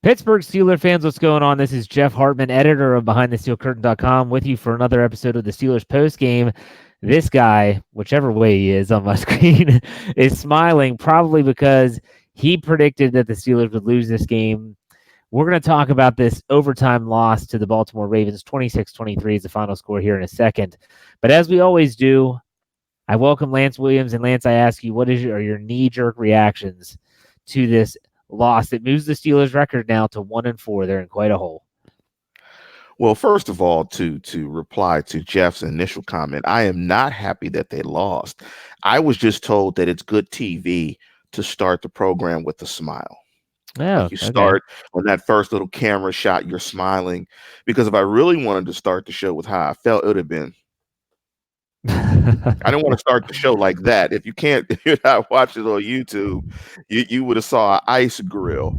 Pittsburgh Steelers fans, what's going on? This is Jeff Hartman, editor of BehindTheSteelCurtain.com, with you for another episode of the Steelers postgame. This guy, whichever way he is on my screen, is smiling probably because he predicted that the Steelers would lose this game. We're going to talk about this overtime loss to the Baltimore Ravens. 26-23 is the final score here in a second. But as we always do, I welcome Lance Williams. And Lance, I ask you, what are your knee-jerk reactions to this loss that moves the Steelers' record now to 1-4? They're in quite a hole. Well, first of all, to reply to Jeff's initial comment, I am not happy that they lost. I was just told that it's good TV to start the program with a smile. Oh, you start on that first little camera shot, you're smiling. Because if I really wanted to start the show with how I felt, it would have been. I didn't want to start the show like that. If you're not watching on YouTube, you would have saw an ice grill.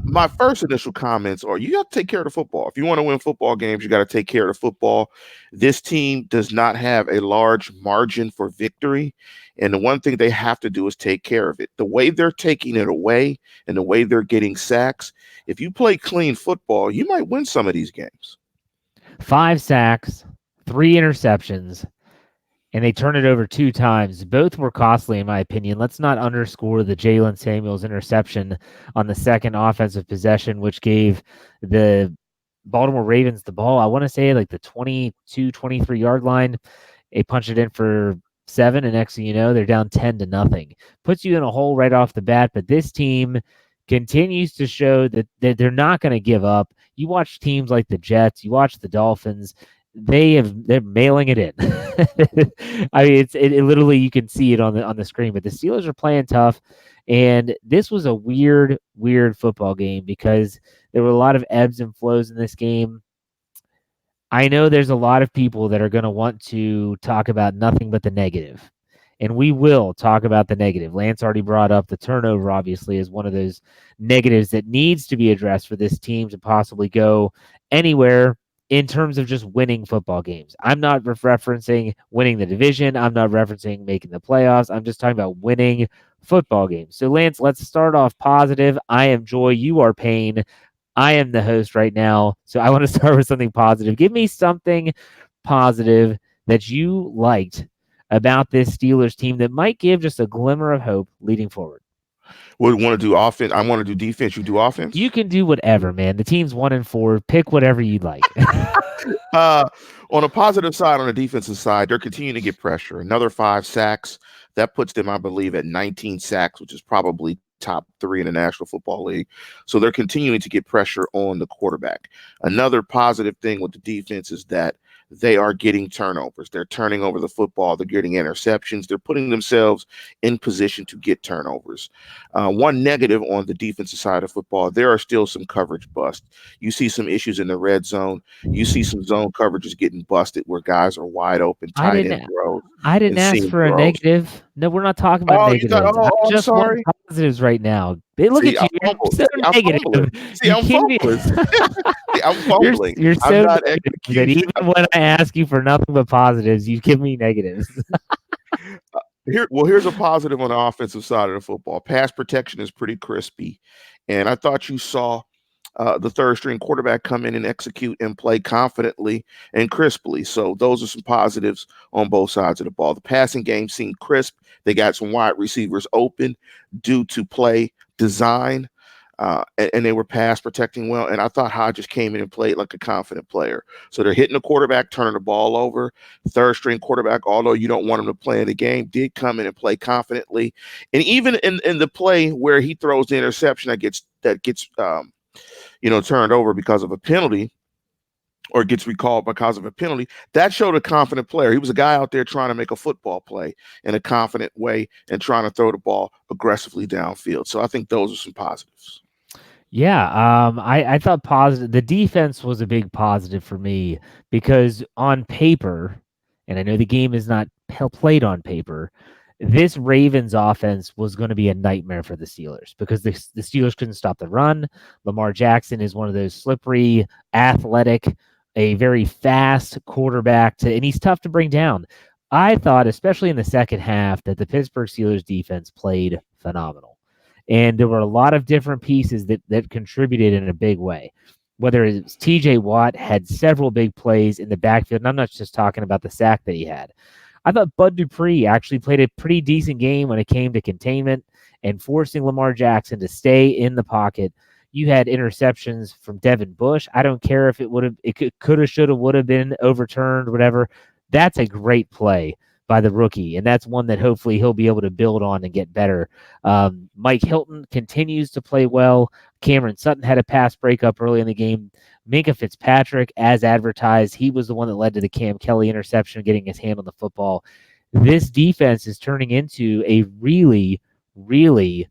My first initial comments are you got to take care of the football. If you want to win football games, you got to take care of the football. This team does not have a large margin for victory. And the one thing they have to do is take care of it. The way they're taking it away and the way they're getting sacks, if you play clean football, you might win some of these games. 5 sacks, 3 interceptions, and they turned it over 2 times. Both were costly, in my opinion. Let's not underscore the Jalen Samuels interception on the second offensive possession, which gave the Baltimore Ravens the ball, I want to say, like the 22, 23-yard line. They punched it in for 7, and next thing you know, they're down 10-0. Puts you in a hole right off the bat, but this team continues to show that they're not going to give up. You watch teams like the Jets, you watch the Dolphins, they're mailing it in. I mean, it literally, you can see it on the screen, but the Steelers are playing tough. And this was a weird football game because there were a lot of ebbs and flows in this game. I know there's a lot of people that are going to want to talk about nothing but the negative. And we will talk about the negative. Lance already brought up the turnover, obviously, as one of those negatives that needs to be addressed for this team to possibly go anywhere in terms of just winning football games. I'm not referencing winning the division. I'm not referencing making the playoffs. I'm just talking about winning football games. So, Lance, let's start off positive. I am Joy. You are Pain. I am the host right now. So I want to start with something positive. Give me something positive that you liked about this Steelers team that might give just a glimmer of hope leading forward. Would want to do offense? I want to do defense. You do offense? You can do whatever, man. The team's 1-4. Pick whatever you'd like. On a positive side, on the defensive side, they're continuing to get pressure. Another 5 sacks. That puts them, I believe, at 19 sacks, which is probably top 3 in the National Football League. So they're continuing to get pressure on the quarterback. Another positive thing with the defense is that they are getting turnovers. They're turning over the football. They're getting interceptions. They're putting themselves in position to get turnovers. One negative on the defensive side of football, there are still some coverage busts. You see some issues in the red zone. You see some zone coverages getting busted where guys are wide open, tight end throws. I didn't ask for a negative. No, we're not talking about negatives. I just want positives right now. Look at you. You're so negative. I'm fumbling. I'm fumbling. You're so negative that even when I ask you for nothing but positives, you give me negatives. Here's a positive on the offensive side of the football. Pass protection is pretty crispy. And I thought you saw the third string quarterback come in and execute and play confidently and crisply. So those are some positives on both sides of the ball. The passing game seemed crisp. They got some wide receivers open due to play design, and they were pass protecting well. And I thought Hodges came in and played like a confident player. So they're hitting the quarterback, turning the ball over. Third string quarterback, although you don't want him to play in the game, did come in and play confidently. And even in the play where he throws the interception that gets turned over because of a penalty, or gets recalled because of a penalty, that showed a confident player. He was a guy out there trying to make a football play in a confident way and trying to throw the ball aggressively downfield. So I think those are some positives. Yeah, I thought positive. The defense was a big positive for me because on paper, and I know the game is not played on paper, this Ravens offense was going to be a nightmare for the Steelers because the Steelers couldn't stop the run. Lamar Jackson is one of those slippery, athletic, a very fast quarterback, and he's tough to bring down. I thought, especially in the second half, that the Pittsburgh Steelers defense played phenomenal. And there were a lot of different pieces that contributed in a big way. Whether it's TJ Watt had several big plays in the backfield, and I'm not just talking about the sack that he had. I thought Bud Dupree actually played a pretty decent game when it came to containment and forcing Lamar Jackson to stay in the pocket. You had interceptions from Devin Bush. I don't care if it could have, should have, would have been overturned, whatever. That's a great play by the rookie, and that's one that hopefully he'll be able to build on and get better. Mike Hilton continues to play well. Cameron Sutton had a pass breakup early in the game. Minka Fitzpatrick, as advertised, he was the one that led to the Cam Kelly interception, getting his hand on the football. This defense is turning into a really, really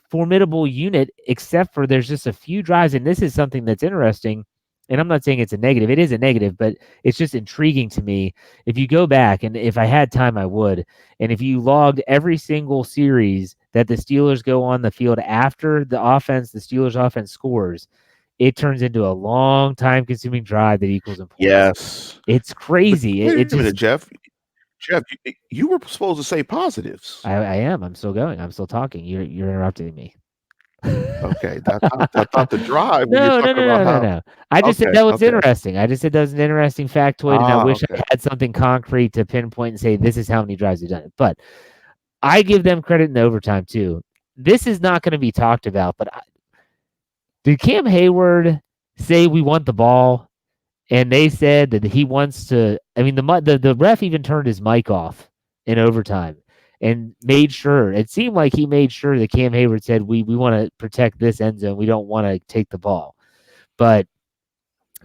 formidable unit, except for there's just a few drives, and this is something that's interesting, and I'm not saying it's a negative. It is a negative, but it's just intriguing to me. If you go back, and if I had time, I would, and if you logged every single series that the Steelers go on the field after the Steelers offense scores, it turns into a long time-consuming drive that equals in points. Yes. It's crazy. Wait a minute, Jeff. Jeff, you were supposed to say positives. I am. I'm still going. I'm still talking. You're interrupting me. Okay, I thought the drive. No. I just said that was interesting. I just said that was an interesting factoid, and I wish I had something concrete to pinpoint and say this is how many drives we've done it. But I give them credit in overtime too. This is not going to be talked about, but did Cam Hayward say we want the ball? And they said that he wants to. I mean, the ref even turned his mic off in overtime and made sure. It seemed like he made sure that Cam Hayward said, we want to protect this end zone. We don't want to take the ball. But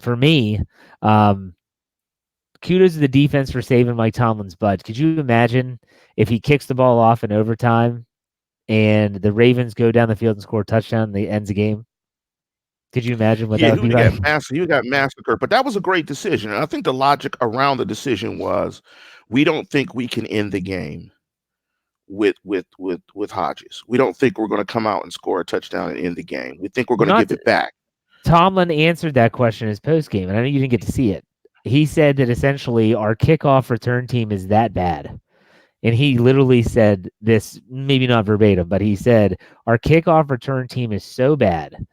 for me, kudos to the defense for saving Mike Tomlin's butt. Could you imagine if he kicks the ball off in overtime and the Ravens go down the field and score a touchdown and they ends the game? Could you imagine what that would be like? He got massacred, but that was a great decision. And I think the logic around the decision was, we don't think we can end the game with Hodges. We don't think we're going to come out and score a touchdown and end the game. We think we're going to give it back. Tomlin answered that question in his post game, and I know you didn't get to see it. He said that essentially our kickoff return team is that bad. And he literally said this, maybe not verbatim, but he said our kickoff return team is so bad.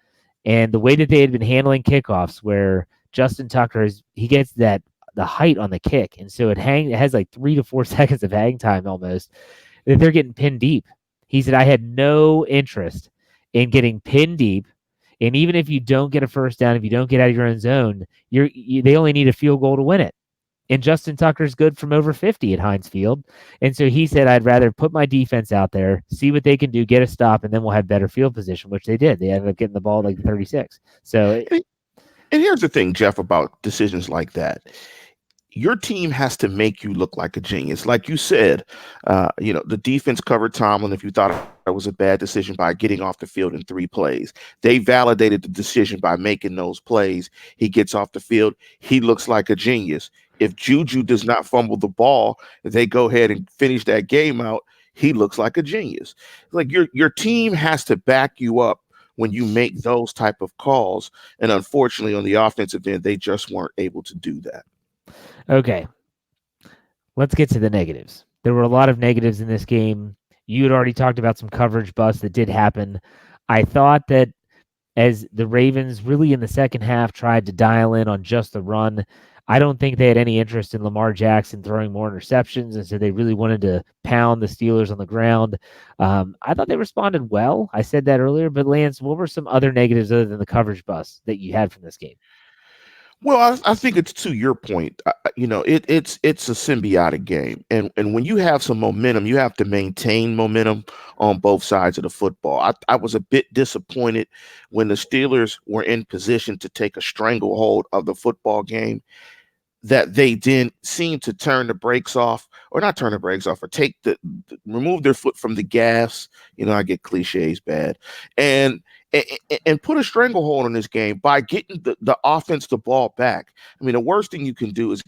And the way that they had been handling kickoffs, where Justin Tucker he gets the height on the kick, and so it has like 3 to 4 seconds of hang time almost, that they're getting pinned deep. He said, I had no interest in getting pinned deep, and even if you don't get a first down, if you don't get out of your own zone, they only need a field goal to win it. And Justin Tucker's good from over 50 at Heinz Field. And so he said, I'd rather put my defense out there, see what they can do, get a stop, and then we'll have better field position, which they did. They ended up getting the ball like 36. So, and here's the thing, Jeff, about decisions like that. Your team has to make you look like a genius. Like you said, the defense covered Tomlin if you thought it was a bad decision by getting off the field in 3 plays. They validated the decision by making those plays. He gets off the field. He looks like a genius. If Juju does not fumble the ball, if they go ahead and finish that game out, he looks like a genius. Like your team has to back you up when you make those type of calls. And unfortunately, on the offensive end, they just weren't able to do that. Okay. Let's get to the negatives. There were a lot of negatives in this game. You had already talked about some coverage busts that did happen. I thought that as the Ravens really in the second half tried to dial in on just the run, I don't think they had any interest in Lamar Jackson throwing more interceptions, and so they really wanted to pound the Steelers on the ground. I thought they responded well. I said that earlier, but Lance, what were some other negatives other than the coverage bust that you had from this game? Well, I think it's to your point. It's a symbiotic game, and when you have some momentum, you have to maintain momentum on both sides of the football. I was a bit disappointed when the Steelers were in position to take a stranglehold of the football game, that they didn't seem to turn the brakes off, or not turn the brakes off, or remove their foot from the gas. I get cliches bad, and put a stranglehold on this game by getting the offense the ball back. I mean, the worst thing you can do is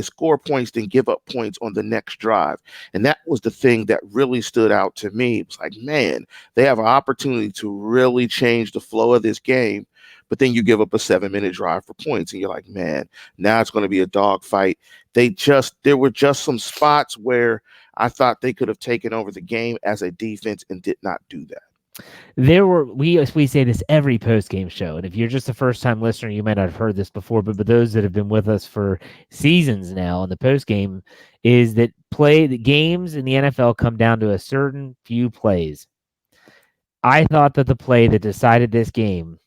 score points, then give up points on the next drive. And that was the thing that really stood out to me. It was like, man, they have an opportunity to really change the flow of this game. But then you give up a 7-minute drive for points, and you're like, man, now it's going to be a dogfight. There were just some spots where I thought they could have taken over the game as a defense and did not do that. We say this every post game show, and if you're just a first time listener, you might not have heard this before, but those that have been with us for seasons now in the post game is that the games in the NFL come down to a certain few plays. I thought that the play that decided this game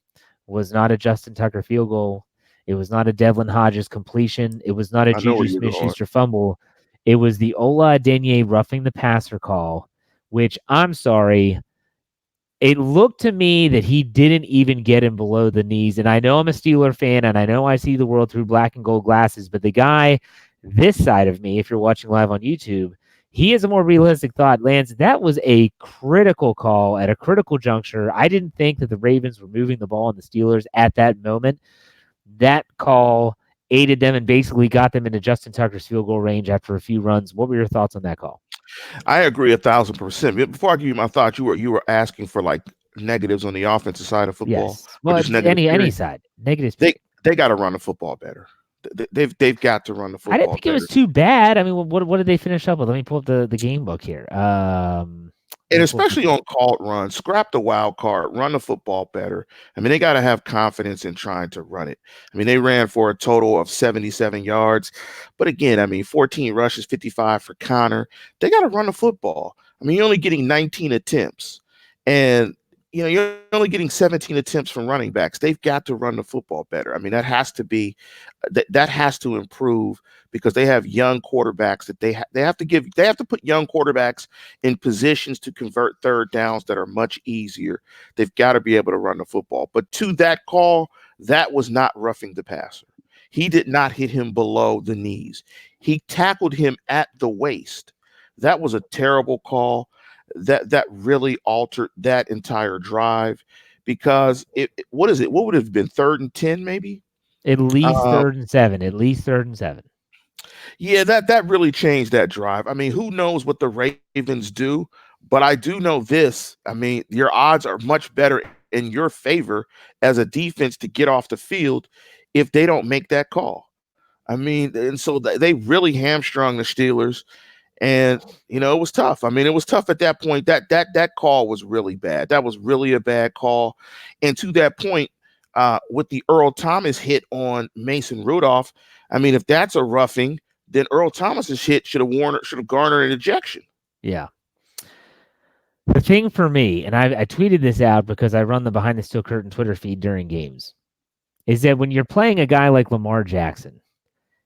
was not a Justin Tucker field goal. It was not a Devlin Hodges completion. It was not a I know Juju where you're going. Smith-Schuster fumble. It was the Ola Adeniyi roughing the passer call, which I'm sorry. It looked to me that he didn't even get him below the knees. And I know I'm a Steeler fan, and I know I see the world through black and gold glasses, but the guy this side of me, if you're watching live on YouTube, he has a more realistic thought. Lance, that was a critical call at a critical juncture. I didn't think that the Ravens were moving the ball on the Steelers at that moment. That call aided them and basically got them into Justin Tucker's field goal range after a few runs. What were your thoughts on that call? I agree 1,000%. Before I give you my thoughts, you were asking for like negatives on the offensive side of football. Yes. Well, any side. Negatives. They got to run the football better. They've got to run the football. I didn't think it was too bad. I mean, what did they finish up with? Let me pull up the game book here. And especially on called runs, scrap the wild card, run the football better. I mean, they got to have confidence in trying to run it. I mean, they ran for a total of 77 yards. But again, I mean, 14 rushes, 55 for Connor. They got to run the football. I mean, you're only getting 19 attempts. And, you know, you're only getting 17 attempts from running backs. They've got to run the football better. I mean, that has to be that has to improve because they have young quarterbacks that they have to put young quarterbacks in positions to convert third downs that are much easier. They've got to be able to run the football. But to that call, that was not roughing the passer. He did not hit him below the knees. He tackled him at the waist. That was a terrible call. That really altered that entire drive because what would have been 3rd and 10 maybe? At least 3rd and 7. At least 3rd and 7. Yeah, that really changed that drive. I mean, who knows what the Ravens do, but I do know this. I mean, your odds are much better in your favor as a defense to get off the field if they don't make that call. I mean, and so they really hamstrung the Steelers. And, you know, it was tough. I mean, it was tough at that point. That call was really bad. That was really a bad call. And to that point, with the Earl Thomas hit on Mason Rudolph, I mean, if that's a roughing, then Earl Thomas's hit should have garnered an ejection. Yeah. The thing for me, and I tweeted this out because I run the Behind the Steel Curtain Twitter feed during games, is that when you're playing a guy like Lamar Jackson,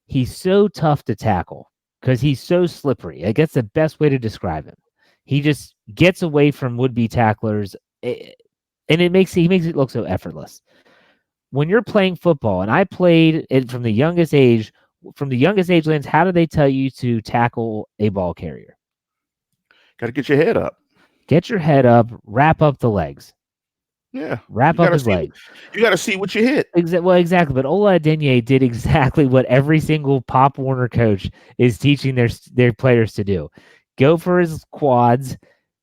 he's so tough to tackle. Because he's so slippery. I guess the best way to describe him. He just gets away from would-be tacklers, and he makes it look so effortless. When you're playing football, and I played it from the youngest age, Lance, how do they tell you to tackle a ball carrier? Got to get your head up. Get your head up, wrap up the legs. Yeah. Wrap up his legs. You got to see what you hit. Well, exactly. But Ola Adeniyi did exactly what every single Pop Warner coach is teaching their players to do. Go for his quads,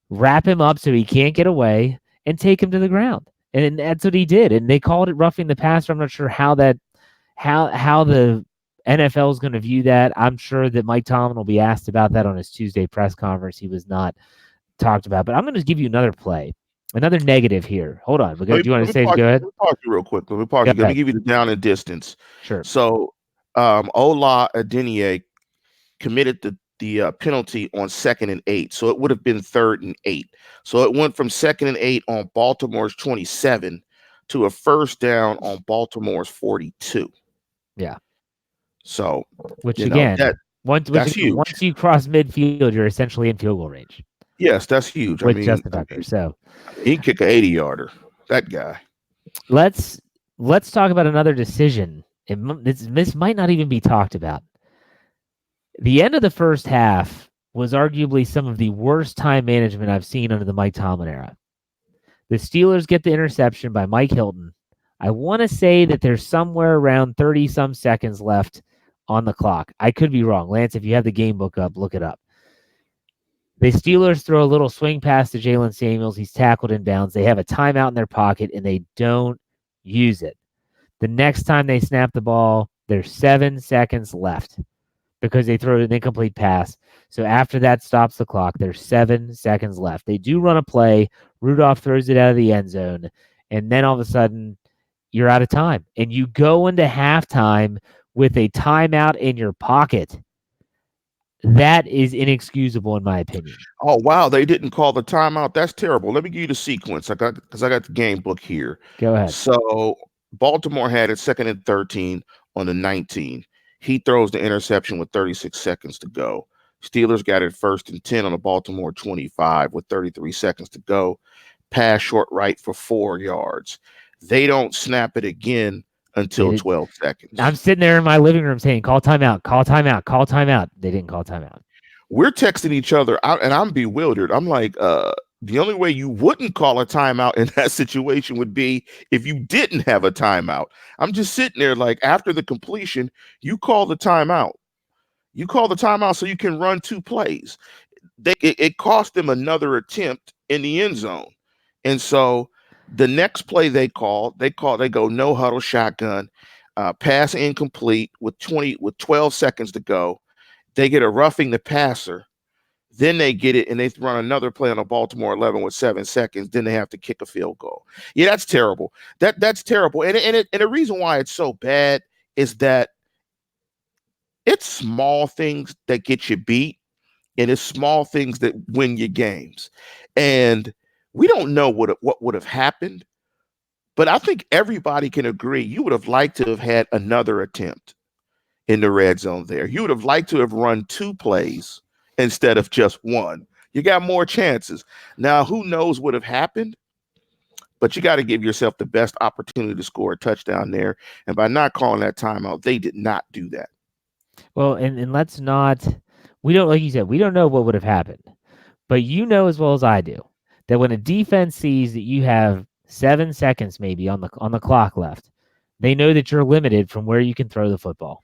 wrap him up so he can't get away, and take him to the ground. And that's what he did. And they called it roughing the passer. I'm not sure how the NFL is going to view that. I'm sure that Mike Tomlin will be asked about that on his Tuesday press conference. He was not talked about. But I'm going to give you another play. Another negative here. Hold on. Do you want to say? Go ahead. Let me pause you real quick. Let me give you the down and distance. Sure. So, Ola Adeniyi committed the penalty on 2nd and 8. So it would have been 3rd and 8. So it went from 2nd and 8 on Baltimore's 27 to a first down on Baltimore's 42. Yeah. So, which again, once you cross midfield, you're essentially in field goal range. Yes, that's huge. With Justin Tucker. So he can kick an 80-yarder. That guy. Let's talk about another decision. This might not even be talked about. The end of the first half was arguably some of the worst time management I've seen under the Mike Tomlin era. The Steelers get the interception by Mike Hilton. I want to say that there's somewhere around 30-some seconds left on the clock. I could be wrong. Lance, if you have the game book up, look it up. The Steelers throw a little swing pass to Jalen Samuels. He's tackled in bounds. They have a timeout in their pocket, and they don't use it. The next time they snap the ball, there's 7 seconds left. because they throw an incomplete pass. So after that stops the clock, there's 7 seconds left. They do run a play. Rudolph throws it out of the end zone, and then all of a sudden you're out of time, and you go into halftime with a timeout in your pocket. That is inexcusable, in my opinion. Oh wow, they didn't call the timeout. That's terrible. Let me give you the sequence. I got the game book here. Go ahead. So Baltimore had it 2nd and 13 on the 19. He throws the interception with 36 seconds to go. Steelers got it 1st and 10 on the Baltimore 25 with 33 seconds to go. Pass short right for 4 yards. They don't snap it again until 12 seconds. I'm sitting there in my living room saying, call timeout, call timeout, call timeout. They didn't call timeout. We're texting each other out, and I'm bewildered. I'm like, the only way you wouldn't call a timeout in that situation would be if you didn't have a timeout. I'm just sitting there like, after the completion, you call the timeout. You call the timeout so you can run 2 plays. It cost them another attempt in the end zone. And so the next play they go no huddle shotgun, pass incomplete with 12 seconds to go. They get a roughing the passer. Then they get it and they run another play on a Baltimore 11 with 7 seconds. Then they have to kick a field goal. Yeah, that's terrible. That's terrible. And the reason why it's so bad is that it's small things that get you beat, and it's small things that win you games. And we don't know what would have happened, but I think everybody can agree you would have liked to have had another attempt in the red zone there. You would have liked to have run 2 plays instead of just 1. You got more chances. Now, who knows what have happened, but you got to give yourself the best opportunity to score a touchdown there. And by not calling that timeout, they did not do that. Well, and let's not, we don't, like you said, we don't know what would have happened, but you know as well as I do that when a defense sees that you have 7 seconds maybe on the clock left, they know that you're limited from where you can throw the football.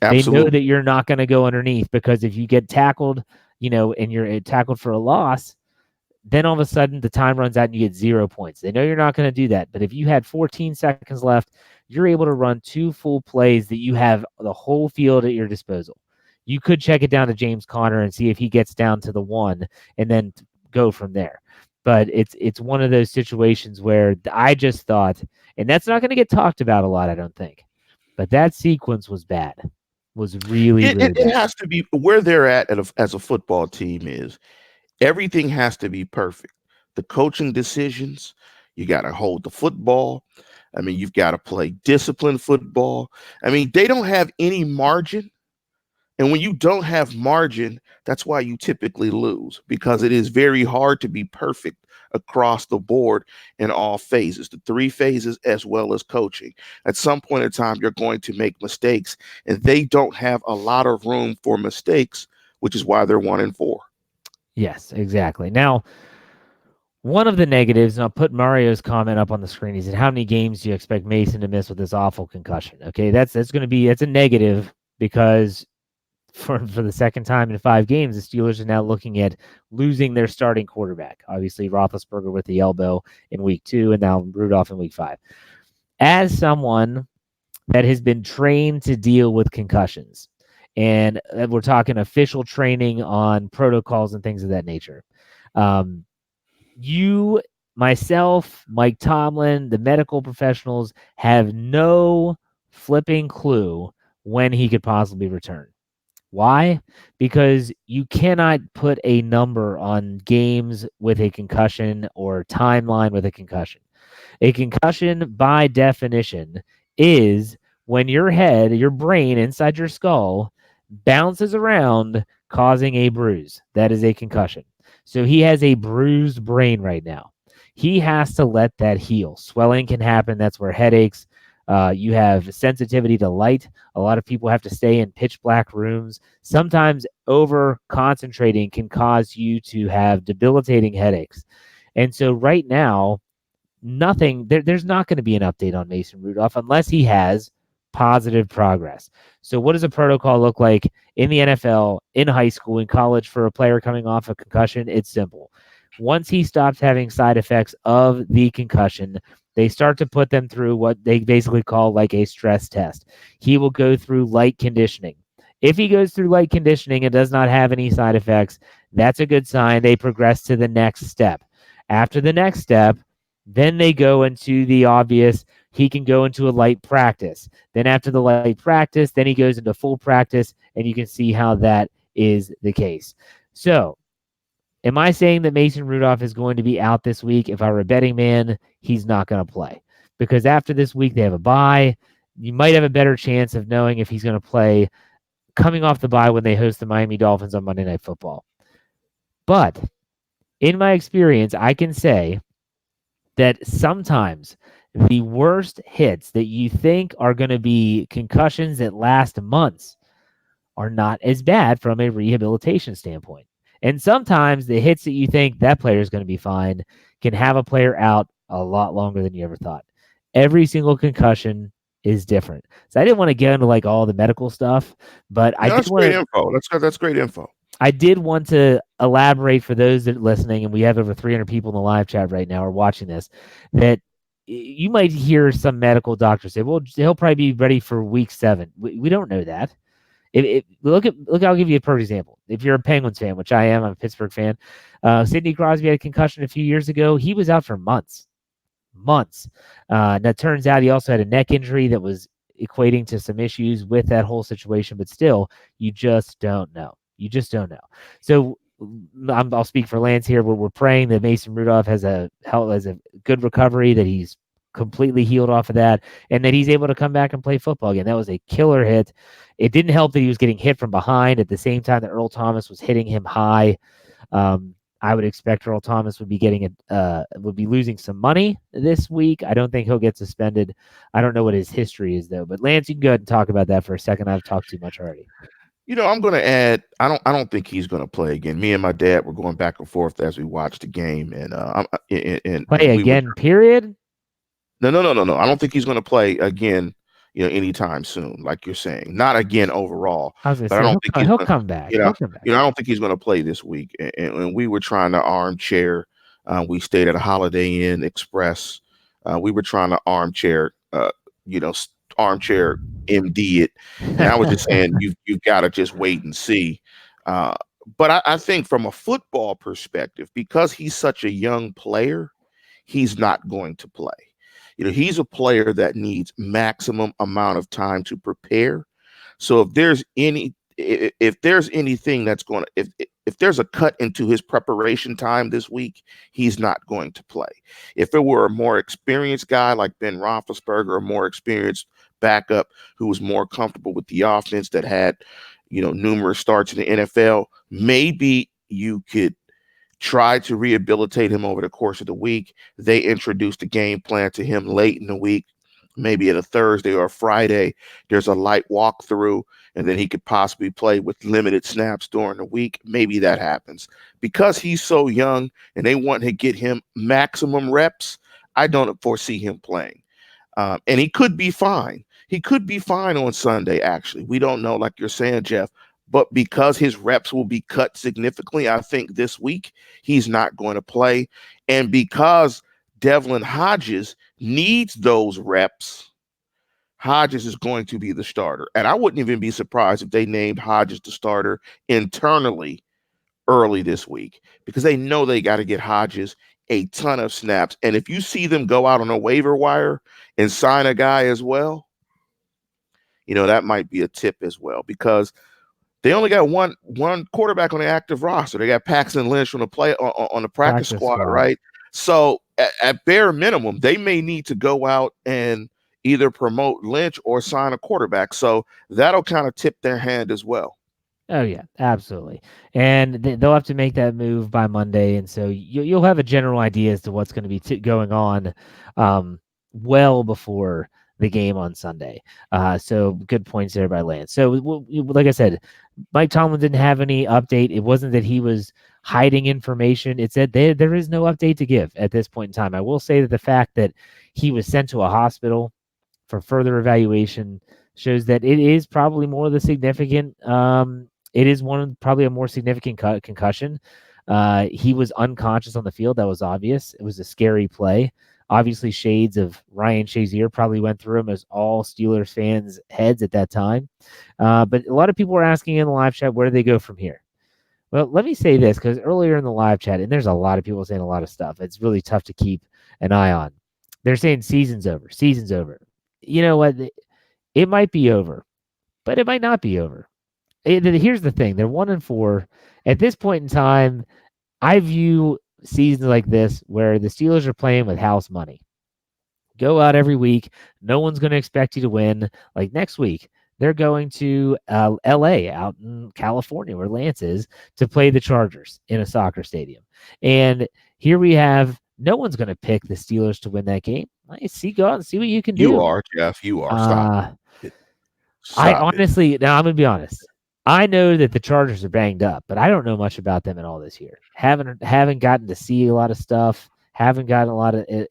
Absolutely. They know that you're not going to go underneath, because if you get tackled, and you're tackled for a loss, then all of a sudden the time runs out and you get 0 points. They know you're not going to do that. But if you had 14 seconds left, you're able to run 2 full plays that you have the whole field at your disposal. You could check it down to James Conner and see if he gets down to the 1 and then go from there. But it's one of those situations where I just thought, and that's not going to get talked about a lot, I don't think, but that sequence was bad. Was really bad. It has to be where they're at as a football team is everything has to be perfect. The coaching decisions, you got to hold the football. I mean, you've got to play disciplined football. I mean, they don't have any margin. And when you don't have margin, that's why you typically lose, because it is very hard to be perfect across the board in all phases, the 3 phases as well as coaching. At some point in time, you're going to make mistakes, and they don't have a lot of room for mistakes, which is why they're 1-4. Yes, exactly. Now, one of the negatives, and I'll put Mario's comment up on the screen, he said, how many games do you expect Mason to miss with this awful concussion? Okay, that's a negative, because for the second time in 5 games, the Steelers are now looking at losing their starting quarterback. Obviously, Roethlisberger with the elbow in week 2, and now Rudolph in week 5. As someone that has been trained to deal with concussions, and we're talking official training on protocols and things of that nature, you, myself, Mike Tomlin, the medical professionals have no flipping clue when he could possibly return. Why? Because you cannot put a number on games with a concussion or timeline with a concussion. A concussion, by definition, is when your head, your brain inside your skull, bounces around, causing a bruise. That is a concussion. So he has a bruised brain right now. He has to let that heal. Swelling can happen. That's where headaches. You have sensitivity to light. A lot of people have to stay in pitch black rooms. Sometimes over concentrating can cause you to have debilitating headaches. And so right now, there's not going to be an update on Mason Rudolph unless he has positive progress. So what does a protocol look like in the NFL, in high school, in college for a player coming off a concussion? It's simple. Once he stops having side effects of the concussion, they start to put them through what they basically call like a stress test. He will go through light conditioning. If he goes through light conditioning and does not have any side effects, that's a good sign. They progress to the next step. After the next step, then they go into the obvious. He can go into a light practice. Then after the light practice, then he goes into full practice, and you can see how that is the case. So, am I saying that Mason Rudolph is going to be out this week? If I were a betting man, he's not going to play because after this week they have a bye. You might have a better chance of knowing if he's going to play coming off the bye when they host the Miami Dolphins on Monday Night Football. But in my experience, I can say that sometimes the worst hits that you think are going to be concussions that last months are not as bad from a rehabilitation standpoint. And sometimes the hits that you think that player is going to be fine can have a player out a lot longer than you ever thought. Every single concussion is different. So I didn't want to get into like all the medical stuff, but I did That's want great to info. That's great info. I did want to elaborate for those that are listening, and we have over 300 people in the live chat right now or watching this, that you might hear some medical doctors say, well, he'll probably be ready for week 7. We don't know that. Look, I'll give you a perfect example. If you're a Penguins fan, which I am, I'm a Pittsburgh fan. Sidney Crosby had a concussion a few years ago. He was out for months. Now, it turns out he also had a neck injury that was equating to some issues with that whole situation, but still, you just don't know. You just don't know. So I'll speak for Lance here. We're praying that Mason Rudolph has a good recovery, that he's completely healed off of that, and that he's able to come back and play football again. That was a killer hit. It didn't help that he was getting hit from behind at the same time that Earl Thomas was hitting him high. I would expect Earl Thomas would be losing some money this week. I don't think he'll get suspended. I don't know what his history is though. But Lance, you can go ahead and talk about that for a second. I've talked too much already. I'm going to add. I don't think he's going to play again. Me and my dad were going back and forth as we watched the game, and play again. Period. No. I don't think he's going to play again. Anytime soon, like you're saying, not again overall. I was going to say, I don't think he'll come back. He'll come back. I don't think he's going to play this week. And we were trying to armchair. We stayed at a Holiday Inn Express. We were trying to armchair MD it. And I was just saying, you've got to just wait and see. But I think from a football perspective, because he's such a young player, he's not going to play. He's a player that needs maximum amount of time to prepare. So if there's anything that's going to, if there's a cut into his preparation time this week, he's not going to play. If it were a more experienced guy like Ben Roethlisberger, a more experienced backup who was more comfortable with the offense, that had, numerous starts in the NFL, maybe you could try to rehabilitate him over the course of the week. They introduced a game plan to him late in the week, maybe at a Thursday or a Friday. There's a light walkthrough, and then he could possibly play with limited snaps during the week. Maybe that happens. Because he's so young and they want to get him maximum reps, I don't foresee him playing. And he could be fine. He could be fine on Sunday, actually. We don't know, like you're saying, Jeff. But because his reps will be cut significantly, I think this week he's not going to play. And because Devlin Hodges needs those reps, Hodges is going to be the starter. And I wouldn't even be surprised if they named Hodges the starter internally early this week, because they know they got to get Hodges a ton of snaps. And if you see them go out on a waiver wire and sign a guy as well, that might be a tip as well, because they only got one quarterback on the active roster. They got Paxton Lynch on the practice squad, right? So at bare minimum, they may need to go out and either promote Lynch or sign a quarterback. So that'll kind of tip their hand as well. Oh yeah, absolutely. And they'll have to make that move by Monday, and so you'll have a general idea as to what's going to be going on well before the game on Sunday. So good points there by Lance. So like I said, Mike Tomlin didn't have any update. It wasn't that he was hiding information. It said there is no update to give at this point in time. I will say that the fact that he was sent to a hospital for further evaluation shows that it is probably more of the significant. It is probably a more significant concussion. He was unconscious on the field. That was obvious. It was a scary play. Obviously, shades of Ryan Shazier probably went through him as all Steelers fans' heads at that time. But a lot of people were asking in the live chat, where do they go from here? Well, let me say this, because earlier in the live chat, and there's a lot of people saying a lot of stuff. It's really tough to keep an eye on. They're saying season's over. Season's over. You know what? It might be over, but it might not be over. Here's the thing. They're 1-4. At this point in time, I view seasons like this where the Steelers are playing with house money. Go out every week. No one's going to expect you to win. Like next week, they're going to LA out in California where Lance is to play the Chargers in a soccer stadium. And here we have no one's going to pick the Steelers to win that game. Go out and see what you can do. You are, Jeff. You are. Stop it. I honestly, now I'm going to be honest. I know that the Chargers are banged up, but I don't know much about them at all this year. Haven't gotten to see a lot of stuff. Haven't gotten a lot of, I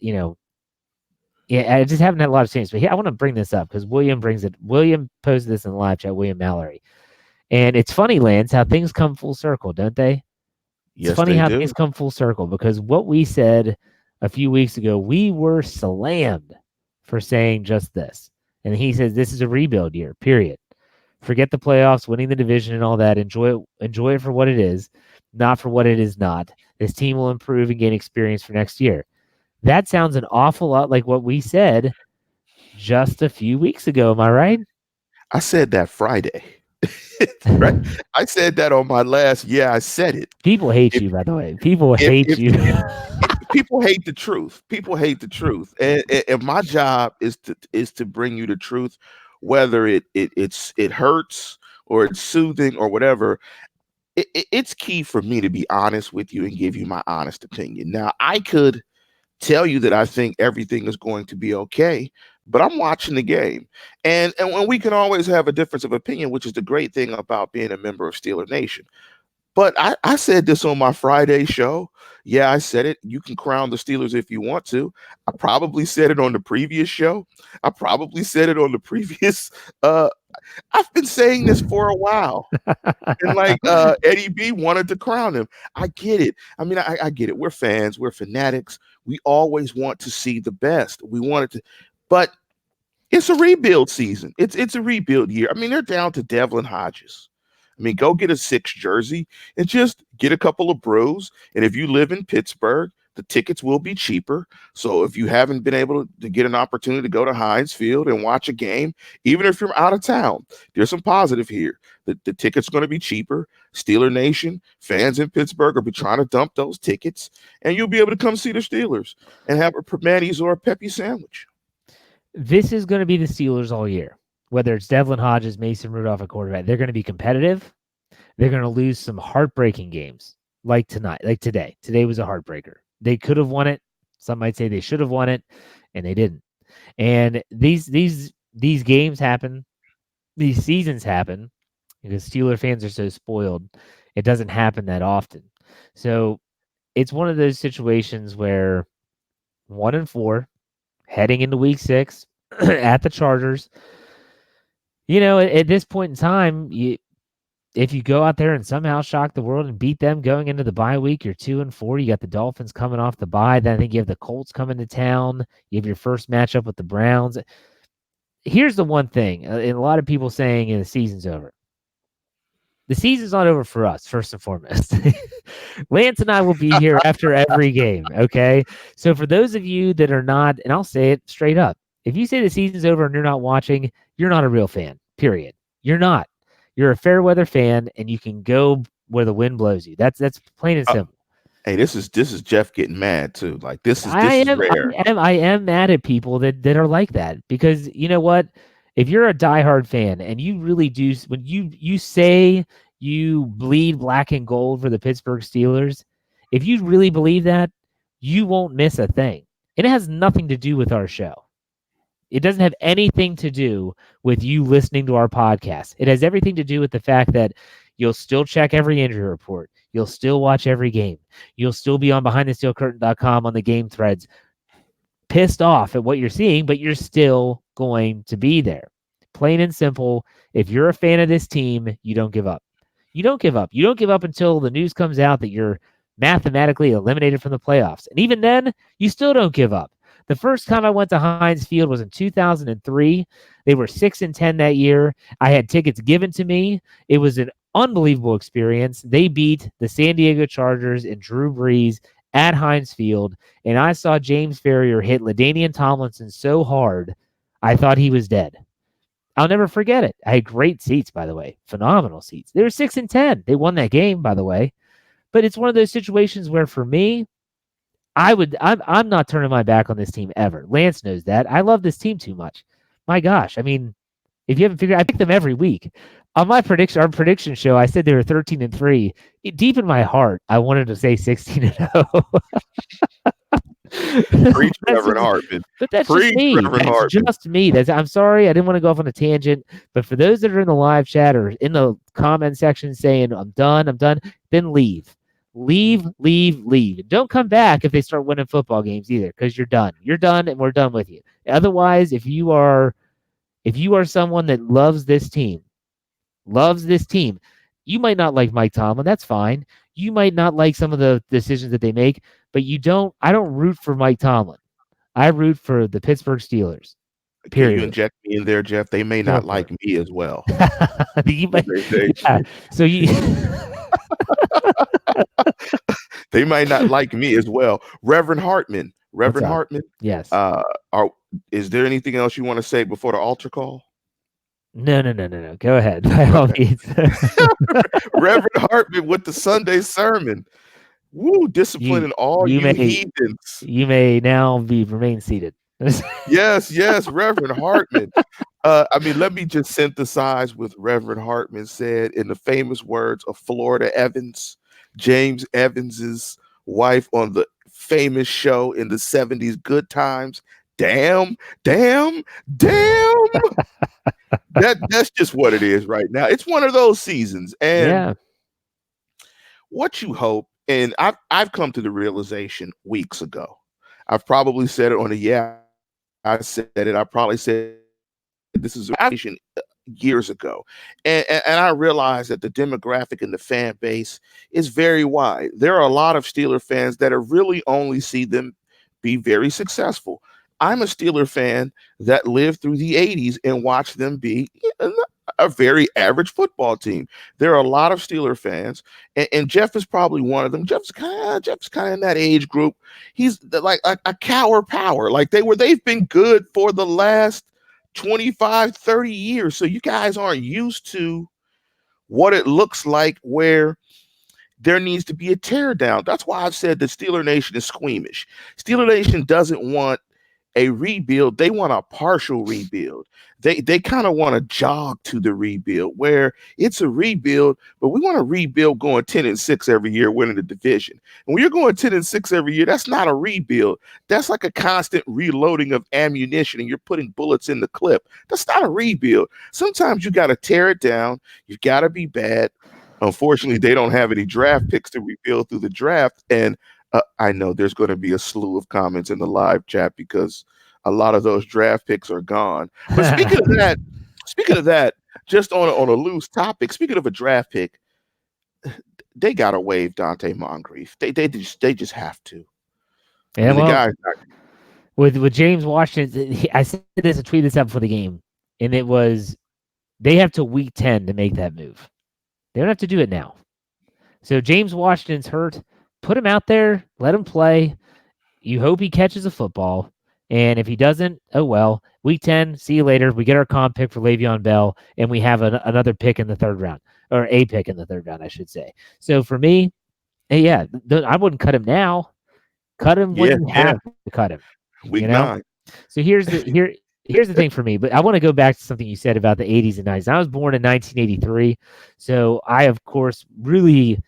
just haven't had a lot of chance. But I want to bring this up because William posted this in the live chat, William Mallory. And it's funny, Lance, how things come full circle, don't they? It's funny how things come full circle because what we said a few weeks ago, we were slammed for saying just this. And he says this is a rebuild year, period. Forget the playoffs, winning the division and all that. Enjoy it for what it is, not for what it is not. This team will improve and gain experience for next year. That sounds an awful lot like what we said just a few weeks ago. Am I right? I said that Friday. Right? I said that on my last. Yeah, I said it. People hate you, by the way. People hate you. People hate the truth. People hate the truth. And my job is to bring you the truth, whether it hurts or it's soothing or whatever. It's key for me to be honest with you and give you my honest opinion. Now, I could tell you that I think everything is going to be okay, but I'm watching the game. And when we can always have a difference of opinion, which is the great thing about being a member of Steeler Nation. But I said this on my Friday show. Yeah, I said it. You can crown the Steelers if you want to. I probably said it on the previous show. I probably said it on the previous. I've been saying this for a while. And Eddie B wanted to crown him. I get it. I mean, I get it. We're fans. We're fanatics. We always want to see the best. We want it to, but it's a rebuild season. It's a rebuild year. I mean, they're down to Devlin Hodges. I mean, go get a 6 jersey and just get a couple of brews. And if you live in Pittsburgh, the tickets will be cheaper. So if you haven't been able to get an opportunity to go to Heinz Field and watch a game, even if you're out of town, there's some positive here. The tickets are going to be cheaper. Steeler Nation, fans in Pittsburgh will be trying to dump those tickets, and you'll be able to come see the Steelers and have a Primanti's or a Peppy sandwich. This is going to be the Steelers all year. Whether it's Devlin Hodges, Mason Rudolph at quarterback, they're going to be competitive. They're going to lose some heartbreaking games like tonight, like today. Today was a heartbreaker. They could have won it. Some might say they should have won it, and they didn't. And these games happen. These seasons happen because Steeler fans are so spoiled. It doesn't happen that often. So it's one of those situations where 1-4, heading into week 6 at the Chargers. At this point in time, if you go out there and somehow shock the world and beat them going into the bye week, you're 2-4. You got the Dolphins coming off the bye. Then I think you have the Colts coming to town. You have your first matchup with the Browns. Here's the one thing, and a lot of people saying the season's over. The season's not over for us, first and foremost. Lance and I will be here after every game, okay? So for those of you that are not, and I'll say it straight up, if you say the season's over and you're not watching, you're not a real fan, period. You're not. You're a fair weather fan, and you can go where the wind blows you. That's plain and simple. Hey, this is Jeff getting mad too. Like this is rare. I am mad at people that are like that because you know what? If you're a diehard fan and you really do, when you say you bleed black and gold for the Pittsburgh Steelers, if you really believe that, you won't miss a thing. It has nothing to do with our show. It doesn't have anything to do with you listening to our podcast. It has everything to do with the fact that you'll still check every injury report. You'll still watch every game. You'll still be on BehindTheSteelCurtain.com on the game threads, pissed off at what you're seeing, but you're still going to be there. Plain and simple, if you're a fan of this team, you don't give up. You don't give up. You don't give up until the news comes out that you're mathematically eliminated from the playoffs. And even then, you still don't give up. The first time I went to Heinz Field was in 2003. They were 6-10 that year. I had tickets given to me. It was an unbelievable experience. They beat the San Diego Chargers and Drew Brees at Heinz Field, and I saw James Farrier hit LaDainian Tomlinson so hard, I thought he was dead. I'll never forget it. I had great seats, by the way, phenomenal seats. They were 6-10. They won that game, by the way. But it's one of those situations where, for me, I'm not turning my back on this team ever. Lance knows that. I love this team too much. My gosh, I mean, if you haven't figured, I pick them every week. On our prediction show, I said they were 13-3. Deep in my heart, I wanted to say 16-0. Preach, Reverend Hartman. But that's Preach, just me. Reverend That's Hartman. just me. I'm sorry. I didn't want to go off on a tangent. But for those that are in the live chat or in the comment section saying, I'm done, then leave. Leave. Don't come back if they start winning football games either, because you're done. You're done, and we're done with you. Otherwise, if you are someone that loves this team, you might not like Mike Tomlin. That's fine. You might not like some of the decisions that they make, but I don't root for Mike Tomlin. I root for the Pittsburgh Steelers. Can you Period. inject me in there, Jeff? They may not like me as well. So you they might not like me as well. Reverend Hartman. Yes. Is there anything else you want to say before the altar call? No. Go ahead. By all means. Reverend Hartman with the Sunday sermon. Woo, disciplining all you heathens. You may now remain seated. Yes, Reverend Hartman. Let me just synthesize what Reverend Hartman said in the famous words of Florida Evans, James Evans's wife on the famous show in the 70s, Good Times. Damn. That's just what it is right now. It's one of those seasons. And what you hope, and I've come to the realization weeks ago. I've probably said it on I said it. I probably said this is a years ago. And I realized that the demographic and the fan base is very wide. There are a lot of Steeler fans that are really only see them be very successful. I'm a Steeler fan that lived through the 80s and watched them be a very average football team. There are a lot of Steeler fans, and Jeff is probably one of them. Jeff's kind of in that age group. He's like a cower power. Like they've been good for the last 25, 30 years. So you guys aren't used to what it looks like where there needs to be a tear down. That's why I've said the Steeler Nation is squeamish. Steeler Nation doesn't want a rebuild. They want a partial rebuild. They kind of want to jog to the rebuild where it's a rebuild, but we want to rebuild going 10-6 every year, winning the division. And when you're going 10-6 every year, that's not a rebuild. That's like a constant reloading of ammunition and you're putting bullets in the clip. That's not a rebuild. Sometimes you got to tear it down. You've got to be bad. Unfortunately, they don't have any draft picks to rebuild through the draft. And I know there's going to be a slew of comments in the live chat because a lot of those draft picks are gone. But speaking of that, just on a loose topic, speaking of a draft pick, they got to waive Dante Moncrief. They just have to. Yeah, the guy with James Washington, I said this and tweeted this out before the game, and it was they have to week 10 to make that move. They don't have to do it now. So James Washington's hurt. Put him out there. Let him play. You hope he catches a football. And if he doesn't, oh well. Week 10, see you later. We get our comp pick for Le'Veon Bell, and we have another pick in the third round. Or a pick in the third round, I should say. So for me, I wouldn't cut him now. Cut him when you have to cut him. Week 9. So here's the thing for me, but I want to go back to something you said about the 80s and 90s. I was born in 1983, so I, of course, really,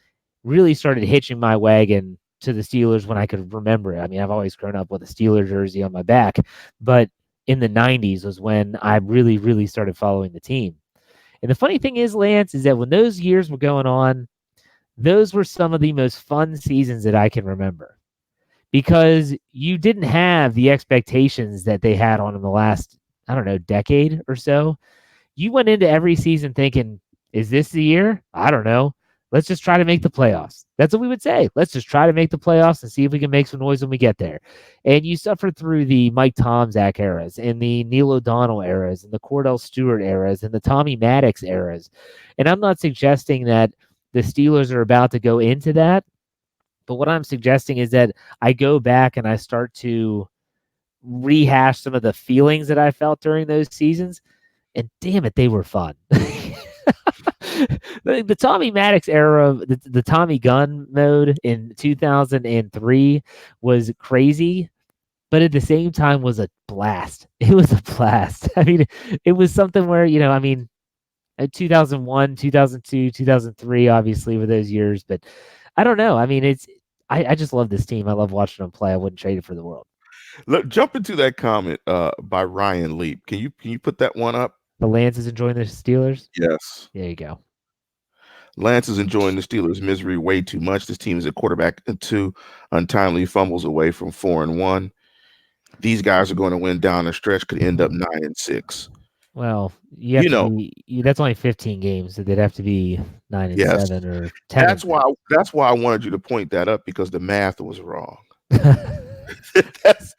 really started hitching my wagon to the Steelers when I could remember it. I mean, I've always grown up with a Steelers jersey on my back, but in the 90s was when I really, really started following the team. And the funny thing is, Lance, is that when those years were going on, those were some of the most fun seasons that I can remember. Because you didn't have the expectations that they had on in the last, decade or so. You went into every season thinking, is this the year? I don't know. Let's just try to make the playoffs. That's what we would say. Let's just try to make the playoffs and see if we can make some noise when we get there. And you suffered through the Mike Tomczak eras and the Neil O'Donnell eras and the Cordell Stewart eras and the Tommy Maddox eras. And I'm not suggesting that the Steelers are about to go into that. But what I'm suggesting is that I go back and I start to rehash some of the feelings that I felt during those seasons. And damn it, they were fun. The Tommy Maddox era, the Tommy Gunn mode in 2003 was crazy, but at the same time was a blast. It was a blast. I mean, it was something where, 2001, 2002, 2003, obviously, were those years, but I don't know. I mean, I just love this team. I love watching them play. I wouldn't trade it for the world. Look, jump into that comment by Ryan Leap. Can you put that one up? The Lance is enjoying the Steelers? Yes. There you go. Lance is enjoying the Steelers' misery way too much. This team is a quarterback and 2 untimely fumbles away from 4-1. These guys are going to win down the stretch, could end up 9-6. Well, that's only 15 games, so they'd have to be 9-7 or 10. That's why I wanted you to point that up, because the math was wrong. that's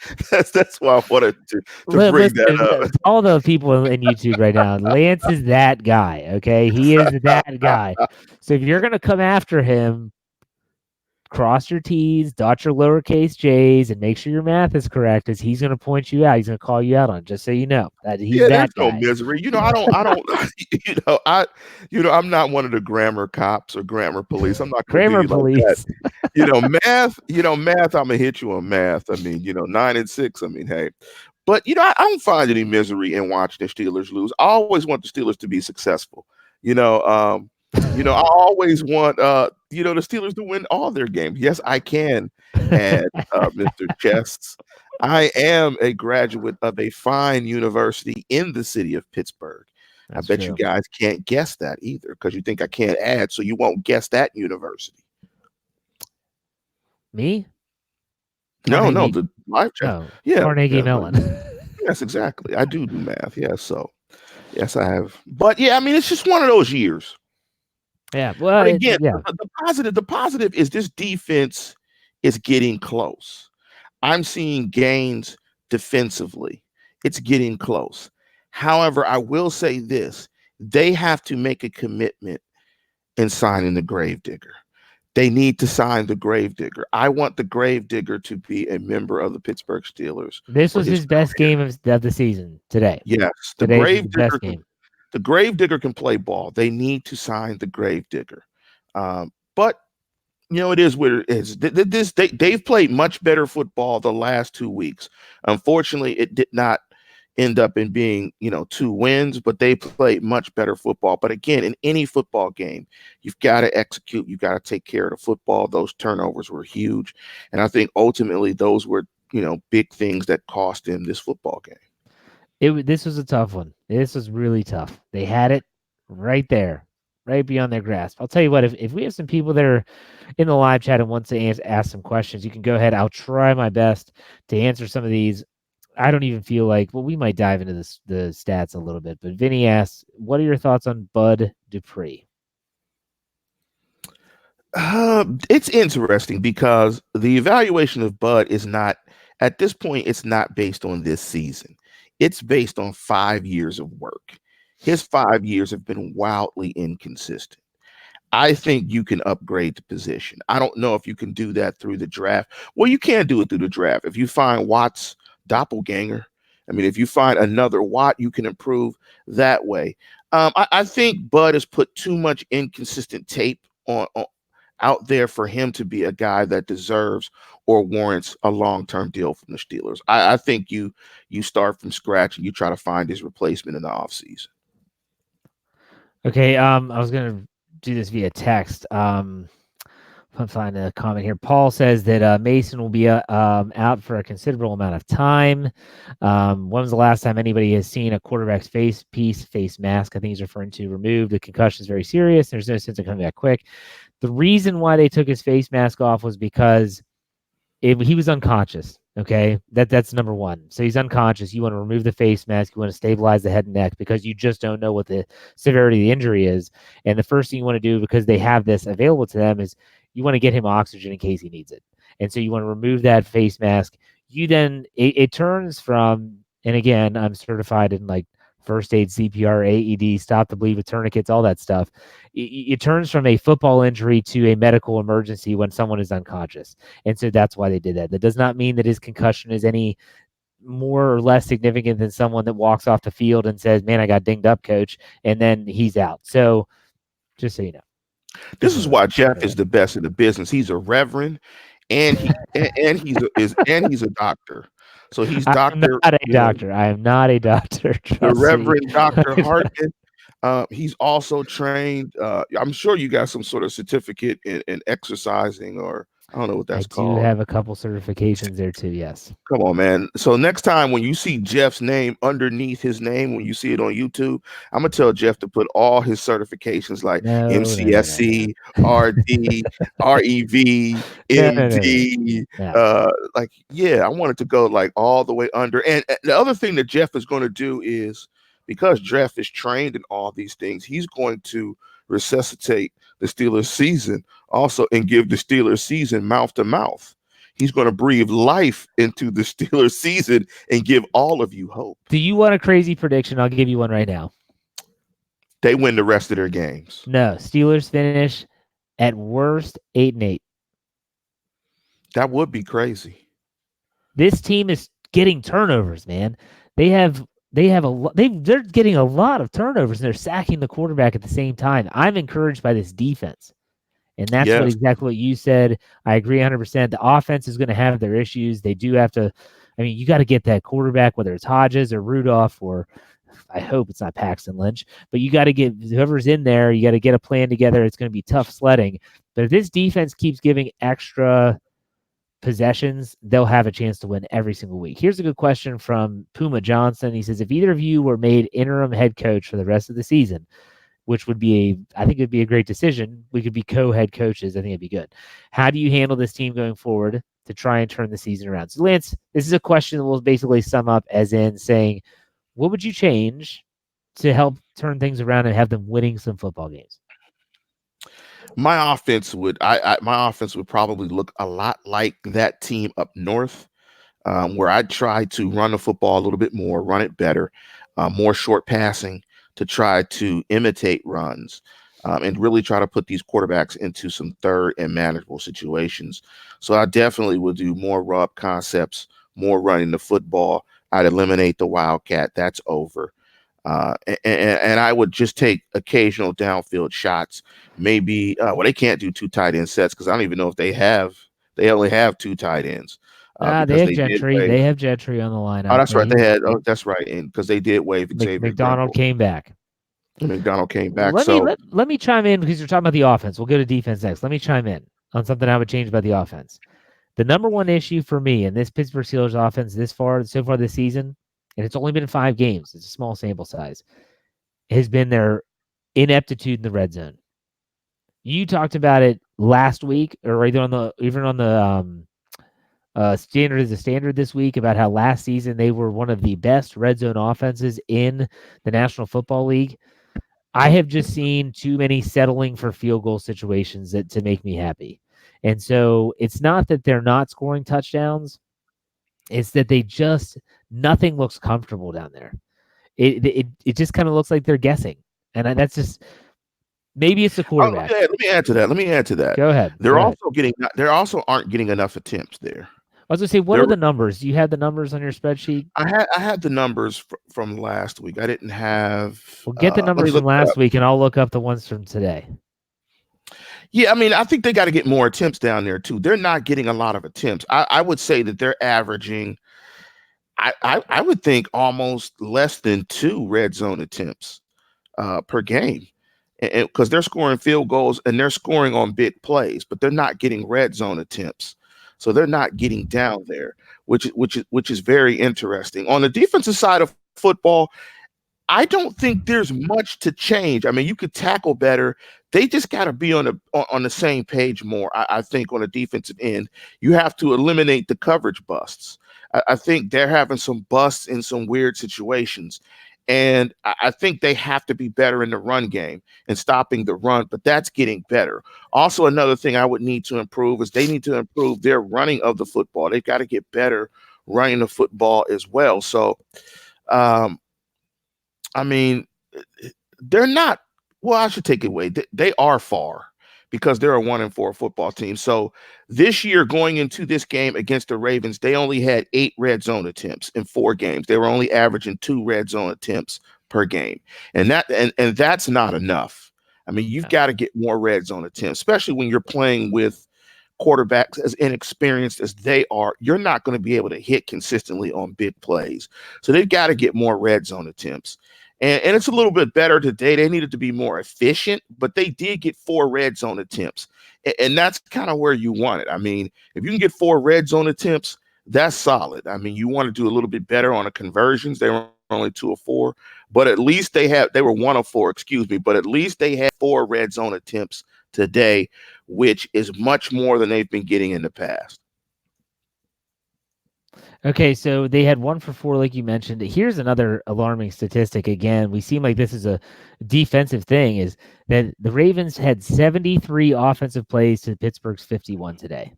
why I wanted to bring that up. All the people in YouTube right now, Lance is that guy, okay? He is that guy. So if you're going to come after him, cross your T's, dot your lowercase J's, and make sure your math is correct, as he's going to point you out. He's going to call you out on it, just so you know. That he's that guy. No misery. I don't, I'm not one of the grammar cops or grammar police. I'm not grammar police. Like math, math, I'm going to hit you on math. I mean, 9-6. I mean, hey. But, I don't find any misery in watching the Steelers lose. I always want the Steelers to be successful. I always want the Steelers to win all their games. Yes, I can add Mr. Chests. I am a graduate of a fine university in the city of Pittsburgh. That's I bet true. You guys can't guess that either, because you think I can't add, so you won't guess that university. Me? No, the live chat. Oh, yeah, Carnegie Mellon. Yes, exactly. I do math. Yeah, so yes, I have. But yeah, I mean, it's just one of those years. Yeah. Well, but again, the positive is this defense is getting close. I'm seeing gains defensively. It's getting close. However, I will say this: they have to make a commitment in signing the Gravedigger. They need to sign the Gravedigger. I want the Gravedigger to be a member of the Pittsburgh Steelers. This was his best game of the season today. Yes, the Gravedigger. The Gravedigger can play ball. They need to sign the Gravedigger. But, it is what it is. They've played much better football the last 2 weeks. Unfortunately, it did not end up in being, 2 wins, but they played much better football. But again, in any football game, you've got to execute. You've got to take care of the football. Those turnovers were huge. And I think ultimately those were, big things that cost them this football game. This was a tough one. This was really tough. They had it right there, right beyond their grasp. I'll tell you what, if we have some people that are in the live chat and want to ask some questions, you can go ahead. I'll try my best to answer some of these. I don't even feel like, we might dive into the stats a little bit, but Vinny asks, what are your thoughts on Bud Dupree? It's interesting because the evaluation of Bud is not, at this point, it's not based on this season. It's based on 5 years of work. His 5 years have been wildly inconsistent. I think you can upgrade the position. I don't know if you can do that through the draft. Well, you can do it through the draft. If you find Watt's doppelganger, if you find another Watt, you can improve that way. I think Bud has put too much inconsistent tape on out there for him to be a guy that deserves or warrants a long-term deal from the Steelers. I think you start from scratch and you try to find his replacement in the offseason. Okay, I was going to do this via text. I'm finding a comment here. Paul says that Mason will be out for a considerable amount of time. When was the last time anybody has seen a quarterback's face mask? I think he's referring to removed. The concussion is very serious. There's no sense in coming back quick. The reason why they took his face mask off was because he was unconscious. Okay, that's number one. So he's unconscious. You want to remove the face mask. You want to stabilize the head and neck because you just don't know what the severity of the injury is. And the first thing you want to do, because they have this available to them, is you want to get him oxygen in case he needs it. And so you want to remove that face mask. You then it turns from, and again, I'm certified in like first aid, CPR, AED, stop the bleed with tourniquets, all that stuff. It turns from a football injury to a medical emergency when someone is unconscious. And so that's why they did that. That does not mean that his concussion is any more or less significant than someone that walks off the field and says, "Man, I got dinged up, coach," and then he's out. So just so you know. This is why Jeff is the best in the business. He's a reverend, and he's a doctor. So he's I'm Doctor. not a doctor. I am not a doctor. The Trust me. Reverend Dr. Hartman. He's also trained. I'm sure you got some sort of certificate in exercising, or I don't know what that's I do called. have a couple certifications there too. Yes. Come on, man. So next time when you see Jeff's name underneath his name, when you see it on YouTube, I'm gonna tell Jeff to put all his certifications like No, MCSC, RD, REV, MD. Like, yeah, I want it to go like all the way under. And the other thing that Jeff is going to do is, because Jeff is trained in all these things, he's going to resuscitate the Steelers season also and give the Steelers season mouth to mouth. He's going to breathe life into the Steelers season and give all of you hope. Do you want a crazy prediction? I'll give you one right now. They win the rest of their games. No, Steelers finish at worst 8-8. That would be crazy. This team is getting turnovers, man. They're getting a lot of turnovers and they're sacking the quarterback at the same time. I'm encouraged by this defense. And that's exactly what you said. I agree 100%. The offense is going to have their issues. They do have to, you got to get that quarterback, whether it's Hodges or Rudolph, or I hope it's not Paxton Lynch, but you got to get whoever's in there, you got to get a plan together. It's going to be tough sledding. But if this defense keeps giving extra possessions, they'll have a chance to win every single week. Here's a good question from Puma Johnson. He says, if either of you were made interim head coach for the rest of the season, which would be I think it'd be a great decision. We could be co-head coaches. I think it'd be good. How do you handle this team going forward to try and turn the season around? So, Lance, this is a question that will basically sum up as in saying, what would you change to help turn things around and have them winning some football games? My offense would probably look a lot like that team up north, where I try to run the football a little bit more, run it better, more short passing, to try to imitate runs, and really try to put these quarterbacks into some third and manageable situations. So I definitely would do more rub concepts, more running the football. I'd eliminate the wildcat. That's over. And I would just take occasional downfield shots. Maybe, they can't do 2 tight end sets because I don't even know if they only have 2 tight ends. They have Gentry. They have Gentry on the lineup. Oh, that's right. They had. Oh, that's right. And because they did waive Xavier McDonald came back. McDonald came back. Let me chime in because you're talking about the offense. We'll go to defense next. Let me chime in on something I would change about the offense. The number one issue for me in this Pittsburgh Steelers offense so far this season, and it's only been 5 games, it's a small sample size, has been their ineptitude in the red zone. You talked about it last week, or even on the standard is a standard this week, about how last season they were one of the best red zone offenses in the National Football League. I have just seen too many settling for field goal situations to make me happy. And so it's not that they're not scoring touchdowns. It's that nothing looks comfortable down there. It just kind of looks like they're guessing. And that's just, maybe it's the quarterback. Let me add to that. Go ahead. They also aren't getting enough attempts there. I was going to say, what are the numbers? You had the numbers on your spreadsheet? I had the numbers from last week. I didn't have. Well, get the numbers from last week, and I'll look up the ones from today. Yeah, I think they got to get more attempts down there, too. They're not getting a lot of attempts. I would say that they're averaging, I would think, almost less than 2 red zone attempts per game. Because they're scoring field goals, and they're scoring on big plays, but they're not getting red zone attempts. So they're not getting down there, which is very interesting. On the defensive side of football, I don't think there's much to change. You could tackle better. They just got to be on the same page more. I think on the defensive end, you have to eliminate the coverage busts. I think they're having some busts in some weird situations. And I think they have to be better in the run game and stopping the run, but that's getting better. Also, another thing I would need to improve is they need to improve their running of the football. They've got to get better running the football as well. So, um, I mean, they're not, well, I should take it away. They are far because they're a 1-4 football team. So this year, going into this game against the Ravens, they only had 8 red zone attempts in 4 games. They were only averaging 2 red zone attempts per game. And that's not enough. I mean, you've got to get more red zone attempts, especially when you're playing with quarterbacks as inexperienced as they are. You're not going to be able to hit consistently on big plays. So they've got to get more red zone attempts. And it's a little bit better today. They needed to be more efficient, but they did get 4 red zone attempts. And that's kind of where you want it. I mean, if you can get 4 red zone attempts, that's solid. I mean, you want to do a little bit better on the conversions. They were only 2 of 4, but at least they were 1 of 4, excuse me, but at least they had 4 red zone attempts today, which is much more than they've been getting in the past. Okay, so they had 1 for 4, like you mentioned. Here's another alarming statistic. Again, we seem like this is a defensive thing, is that the Ravens had 73 offensive plays to Pittsburgh's 51 today.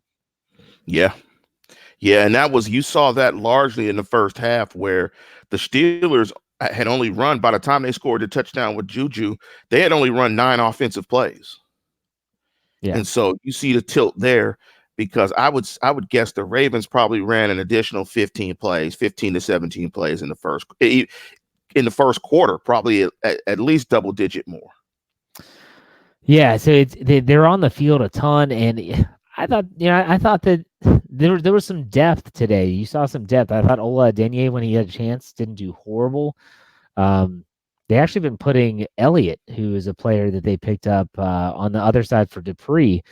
Yeah. Yeah, and you saw that largely in the first half where the Steelers had only run, by the time they scored the touchdown with Juju, they had only run 9 offensive plays. Yeah. And so you see the tilt there, because I would guess the Ravens probably ran an additional 15 to 17 plays in the first quarter, probably at least double digit more. Yeah, so they're on the field a ton, and I thought that there was some depth today. You saw some depth. I thought Ola Adeniyi, when he had a chance, didn't do horrible. They actually been putting Elliott, who is a player that they picked up on the other side for Dupree.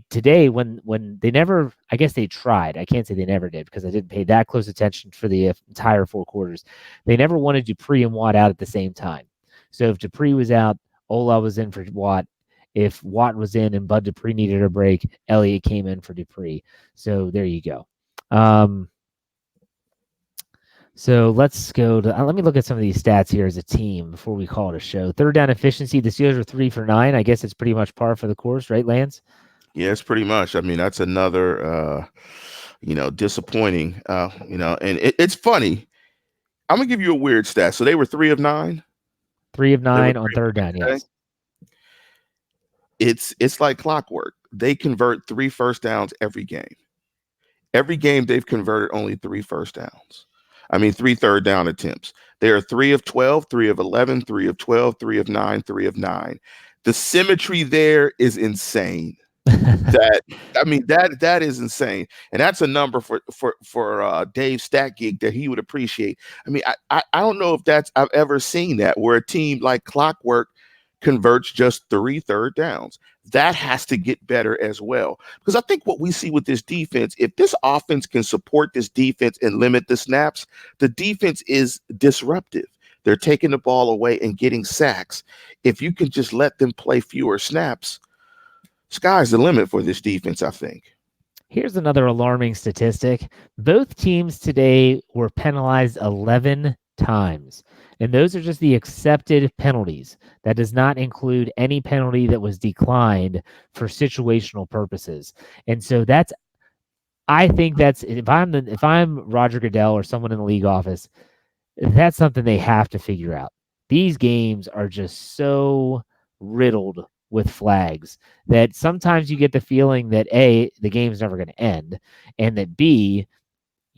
Today when they never, I guess they tried. I can't say they never did because I didn't pay that close attention for the entire 4 quarters. They never wanted Dupree and Watt out at the same time. So if Dupree was out, Ola was in for Watt. If Watt was in and Bud Dupree needed a break, Elliott came in for Dupree. So there you go. So let's go to, let me look at some of these stats here as a team before we call it a show. 3rd down efficiency, the Steelers were 3 for 9. I guess it's pretty much par for the course, right, Lance? Yeah, it's pretty much. I mean, that's another, disappointing, and it's funny. I'm going to give you a weird stat. So they were 3 of 9. 3 of 9 on 3rd down, yes. It's like clockwork. They convert 3 first downs every game. Every game they've converted only 3 first downs. I mean, 3 third down attempts. They are 3 of 12, 3 of 11, 3 of 12, 3 of 9, 3 of 9. The symmetry there is insane. That is insane, and that's a number for Dave Statgig that he would appreciate. I mean, I don't know if I've ever seen that where a team like clockwork converts just 3 third downs. That has to get better as well, because I think what we see with this defense, if this offense can support this defense and limit the snaps, the defense is disruptive. They're taking the ball away and getting sacks. If you can just let them play fewer snaps, sky's the limit for this defense, I think. Here's another alarming statistic. Both teams today were penalized 11 times. And those are just the accepted penalties. That does not include any penalty that was declined for situational purposes. And so I think that's, if I'm Roger Goodell or someone in the league office, that's something they have to figure out. These games are just so riddled with flags that sometimes you get the feeling that A, the game's never going to end, and that B,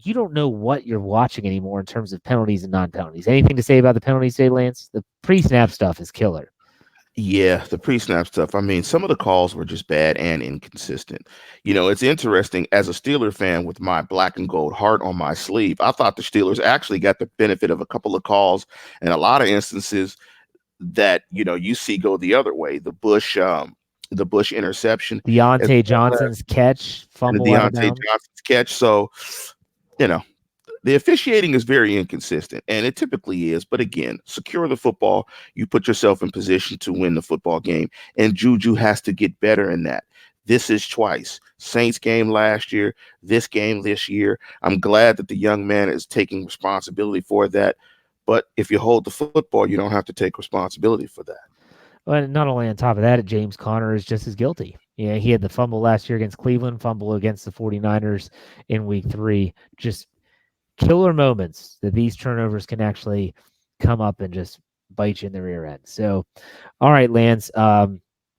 you don't know what you're watching anymore in terms of penalties and non-penalties. Anything to say about the penalties today, Lance? The pre-snap stuff is killer. Yeah, the pre-snap stuff. I mean, some of the calls were just bad and inconsistent. It's interesting, as a Steeler fan with my black and gold heart on my sleeve, I thought the Steelers actually got the benefit of a couple of calls and a lot of instances that, you see go the other way. The Bush interception. Deontay Johnson's catch. Fumble. And the Deontay Johnson's catch. So, the officiating is very inconsistent, and it typically is. But again, secure the football. You put yourself in position to win the football game, and Juju has to get better in that. This is twice. Saints game last year, this game this year. I'm glad that the young man is taking responsibility for that. But if you hold the football, you don't have to take responsibility for that. Well, not only on top of that, James Conner is just as guilty. Yeah, he had the fumble last year against Cleveland, fumble against the 49ers in week 3. Just killer moments that these turnovers can actually come up and just bite you in the rear end. So, all right, Lance,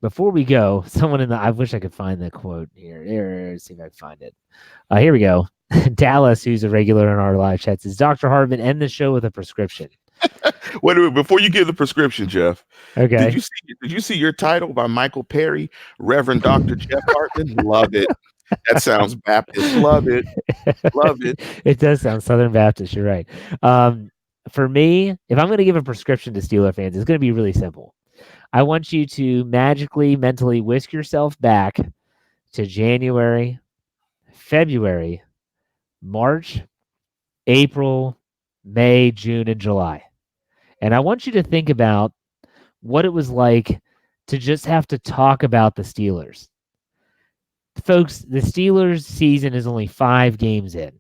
before we go, someone I wish I could find the quote here. Let's see if I can find it. Here we go. Dallas, who's a regular in our live chat, says, Dr. Hartman, end the show with a prescription. Wait a minute, before you give the prescription, Jeff. Okay. Did you see your title by Michael Perry, Reverend Dr. Jeff Hartman? Love it. That sounds Baptist. Love it. Love it. It does sound Southern Baptist. You're right. For me, if I'm going to give a prescription to Steeler fans, it's going to be really simple. I want you to magically, mentally whisk yourself back to January, February, March, April, May, June, and July. And I want you to think about what it was like to just have to talk about the Steelers. Folks, the Steelers season is only 5 games in.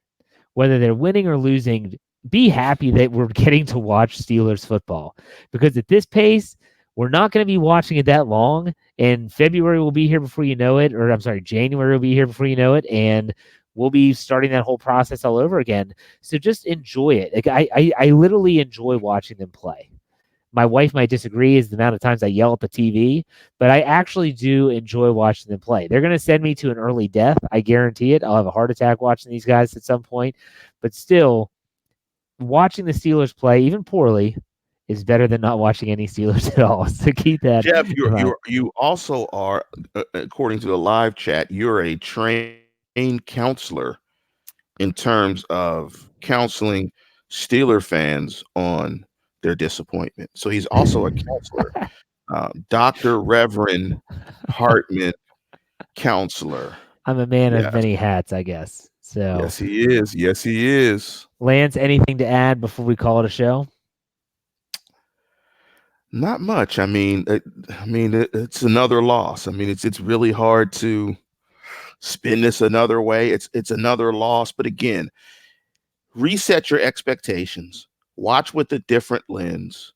Whether they're winning or losing, be happy that we're getting to watch Steelers football. Because at this pace, we're not going to be watching it that long. And February will be here before you know it. Or I'm sorry, January will be here before you know it. And we'll be starting that whole process all over again. So just enjoy it. Like I literally enjoy watching them play. My wife might disagree is the amount of times I yell at the TV, but I actually do enjoy watching them play. They're going to send me to an early death. I guarantee it. I'll have a heart attack watching these guys at some point, but still watching the Steelers play, even poorly, is better than not watching any Steelers at all. So keep that. Jeff, you also are, according to the live chat, you're a trained counselor in terms of counseling Steeler fans on their disappointment. So he's also a counselor, Dr. Reverend Hartman counselor. I'm a man of many hats, I guess. So yes, he is. Yes, he is. Lance, anything to add before we call it a show? Not much. I mean, it's another loss. I mean, it's really hard to spin this another way. It's another loss. But again, reset your expectations. Watch with a different lens,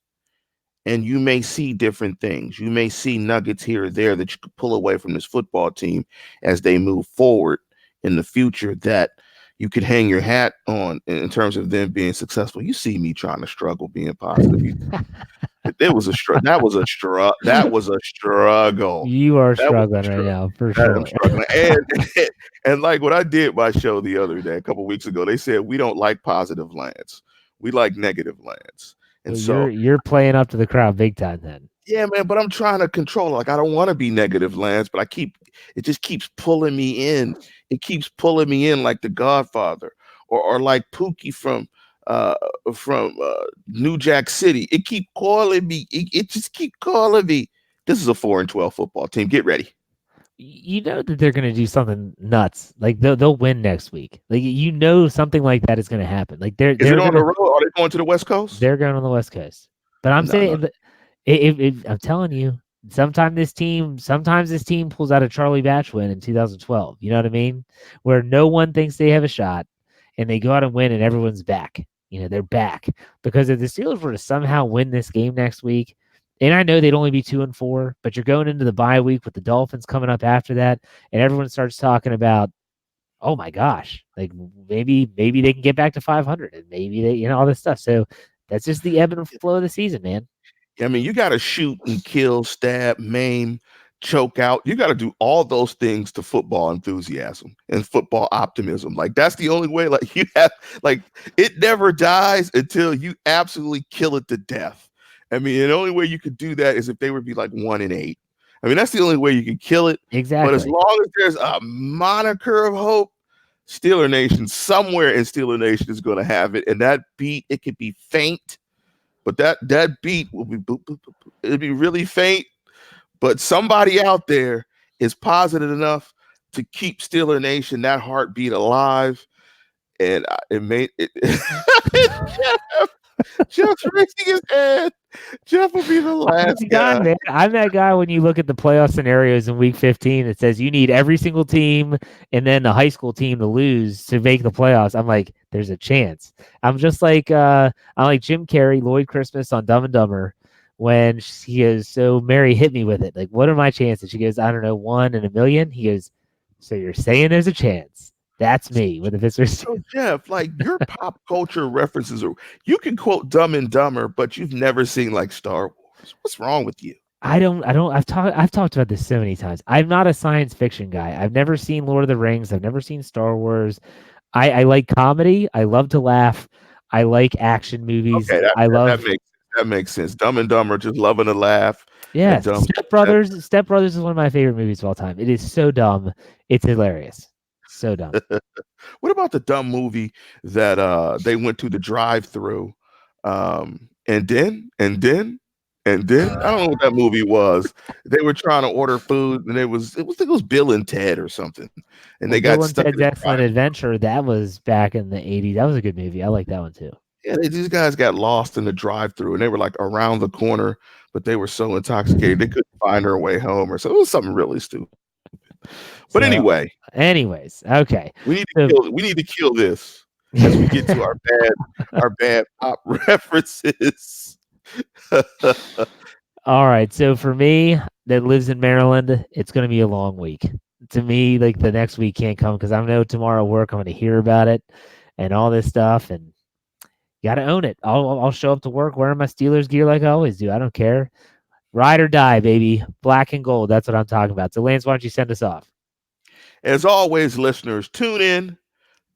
and you may see different things. You may see nuggets here or there that you could pull away from this football team as they move forward in the future that you could hang your hat on in terms of them being successful. You see me trying to struggle being positive. It was a struggle. That was a struggle. That was a struggle. You are struggling right now, for sure. I'm struggling. And like what I did my show the other day, a couple of weeks ago, they said we don't like positive Lance. We like negative Lance. And well, so you're playing up to the crowd big time then. Yeah, man, but I'm trying to control it. Like I don't want to be negative Lance, but it just keeps pulling me in. It keeps pulling me in like the Godfather or like Pookie from New Jack City. It keep calling me. It just keep calling me. This is a 4-12 football team. Get ready. You know that they're going to do something nuts. Like they'll win next week. Like something like that is going to happen. Like they're it on the road? Are they going to the West Coast? They're going on the West Coast. But I'm saying, I'm telling you, sometimes this team pulls out a Charlie Batch win in 2012. You know what I mean? Where no one thinks they have a shot, and they go out and win, and everyone's back. They're back. Because if the Steelers were to somehow win this game next week, and I know they'd only be 2-4, but you're going into the bye week with the Dolphins coming up after that, and everyone starts talking about, oh my gosh, like maybe they can get back to 500, and maybe they, all this stuff. So that's just the ebb and flow of the season, man. I mean, you got to shoot and kill, stab, maim, choke out. You got to do all those things to football enthusiasm and football optimism. Like that's the only way. Like you have, like it never dies until you absolutely kill it to death. I mean, the only way you could do that is if they would be like 1-8. I mean, that's the only way you can kill it. Exactly. But as long as there's a moniker of hope, Steeler Nation, somewhere in Steeler Nation is going to have it. And that beat, it could be faint, but that beat will be, it'll be really faint. But somebody out there is positive enough to keep Steeler Nation, that heartbeat alive. And it made it. Jeff's raising his hand. Jeff will be the I'm last that guy, guy. man. I'm that guy when you look at the playoff scenarios in week 15, it says you need every single team and then the high school team to lose to make the playoffs. I'm like, there's a chance. I'm like Jim Carrey, Lloyd Christmas on Dumb and Dumber when he goes, so Mary hit me with it. Like, what are my chances? She goes, I don't know, 1 in 1,000,000. He goes, so you're saying there's a chance. That's me with a Pittsburgh So Jeff, like your pop culture references are you can quote Dumb and Dumber, but you've never seen like Star Wars. What's wrong with you? I've talked about this so many times. I'm not a science fiction guy. I've never seen Lord of the Rings. I've never seen Star Wars. I like comedy. I love to laugh. I like action movies. Okay, I love that makes sense. Dumb and Dumber, just loving to laugh at yes. dumb. Step Brothers. Step Brothers is one of my favorite movies of all time. It is so dumb. It's hilarious. So dumb. What about the dumb movie that they went to the drive-through, and then I don't know what that movie was. They were trying to order food, and it was Bill and Ted or something, and Well, they got Bill and stuck in Ted's the Excellent drive. Adventure. That was back in the '80s. That was a good movie. I like that one too. Yeah, these guys got lost in the drive-through, and they were like around the corner, but they were so intoxicated they couldn't find their way home, or so it was something really stupid. But So, anyway, anyways, okay. So we need to kill this as we get to our bad pop references. all right. So for me that lives in Maryland, it's going to be a long week. To me, like the next week can't come because I know tomorrow at work I'm going to hear about it and all this stuff, and you got to own it. I'll show up to work wearing my Steelers gear like I always do. I don't care. Ride or die, baby. Black and gold. That's what I'm talking about. So Lance, why don't you send us off? As always, listeners, tune in,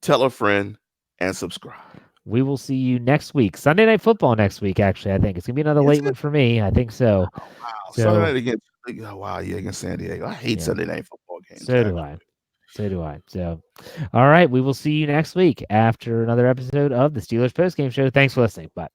tell a friend, and subscribe. We will see you next week. Sunday Night Football next week, actually, I think. It's going to be another Is late it? one for me. I think so. Wow, Sunday So, night against oh, wow, yeah, against San Diego. I hate yeah, Sunday night football games, so do I. actually. So do I. So, all right. We will see you next week after another episode of the Steelers Postgame Show. Thanks for listening. Bye.